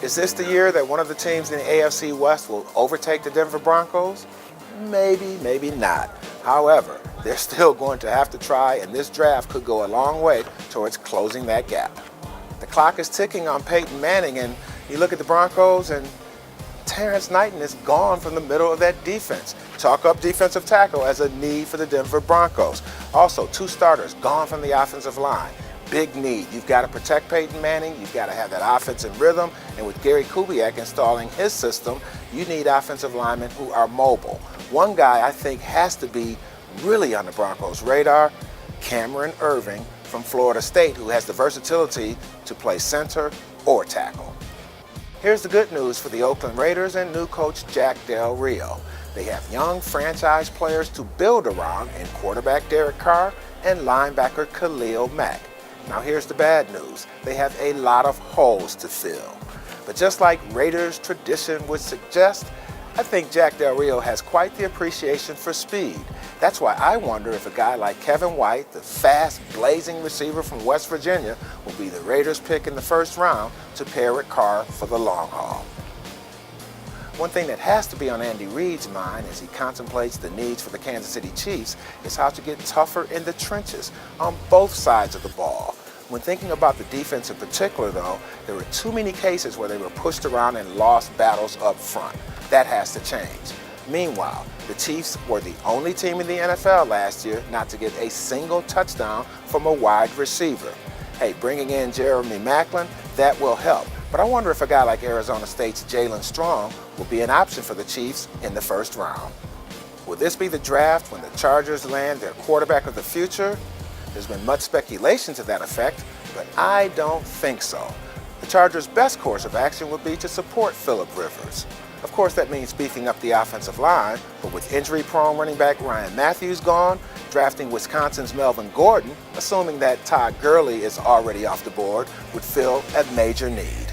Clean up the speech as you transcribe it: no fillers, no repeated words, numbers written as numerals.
Is this the year that one of the teams in the AFC West will overtake the Denver Broncos? Maybe, maybe not. However, they're still going to have to try, and this draft could go a long way towards closing that gap. The clock is ticking on Peyton Manning, and you look at the Broncos, and Terrence Knighton is gone from the middle of that defense. Chalk up defensive tackle as a need for the Denver Broncos. Also, 2 starters gone from the offensive line. Big need. You've got to protect Peyton Manning. You've got to have that offense in rhythm. And with Gary Kubiak installing his system, you need offensive linemen who are mobile. One guy I think has to be really on the Broncos' radar, Cameron Irving from Florida State, who has the versatility to play center or tackle. Here's the good news for the Oakland Raiders and new coach Jack Del Rio. They have young franchise players to build around in quarterback Derek Carr and linebacker Khalil Mack. Now here's the bad news. They have a lot of holes to fill. But just like Raiders tradition would suggest, I think Jack Del Rio has quite the appreciation for speed. That's why I wonder if a guy like Kevin White, the fast, blazing receiver from West Virginia, will be the Raiders' pick in the first round to pair with Carr for the long haul. One thing that has to be on Andy Reid's mind as he contemplates the needs for the Kansas City Chiefs is how to get tougher in the trenches on both sides of the ball. When thinking about the defense in particular, though, there were too many cases where they were pushed around and lost battles up front. That has to change. Meanwhile, the Chiefs were the only team in the NFL last year not to get a single touchdown from a wide receiver. Hey, bringing in Jeremy Maclin, that will help. But I wonder if a guy like Arizona State's Jalen Strong will be an option for the Chiefs in the first round. Will this be the draft when the Chargers land their quarterback of the future? There's been much speculation to that effect, but I don't think so. The Chargers' best course of action would be to support Phillip Rivers. Of course, that means beefing up the offensive line, but with injury-prone running back Ryan Matthews gone, drafting Wisconsin's Melvin Gordon, assuming that Todd Gurley is already off the board, would fill a major need.